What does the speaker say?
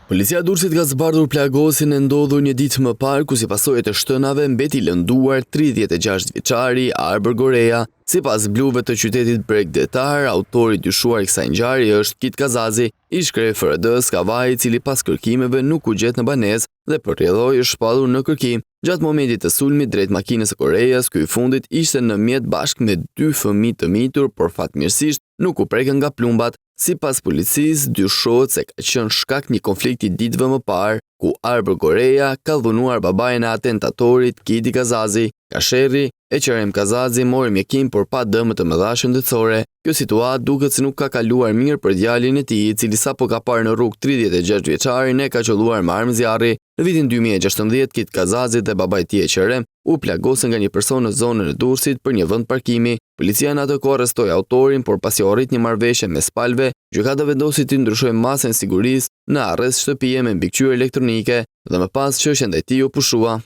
Policia e Durrësit ka zbardhur plagosin e ndodhur një ditë më parë ku si pasojë të shtënave mbeti lënduar 36 vjeçari Arber Goreja. Sipas bluve të qytetit bregdetar, autori dyshuar i kësaj ngjarje është Kit Kazazi, ish krye FRD-s Kavaj, i cili pas kërkimeve nuk u gjet në banesë dhe për rrjedhoj është shpallur në kërkim. Gjatë momentit të sulmit drejt makinës së Korejas, ky i fundit ishte në mjet bashkë me 2 fëmijë të mitur, por fatmirësisht nuk u prekën nga plumbat. Sipas policisë, dyshohet se ka qenë shkak një konflikti ditëve më parë, ku Arber Goreja ka dhunuar babain e atentatorit Kiti Kazazi. Kasherri e Qerem Kazazi mori mjekim por pa dëme të mëdha shëndetësore. Kjo situatë duket se nuk ka kaluar mirë për djalin e tij, i cili sapo ka parë në rrugë 36 vjeçarin e ka qelluar me armë zjarri. Në vitin 2016, Kit Kazazi dhe babai i tij Qerem u plagosën nga një person në zonën e Durrësit për një vend parkimi. Policia në atë kohë arrestoi autorin, por pasi u arrit një marrëveshje mes palëve, gjykata vendosi të ndryshojë masën e sigurisë në arrest shtëpie me mbikëqyrje elektronike dhe më pas çështja ndaj tij u pushua.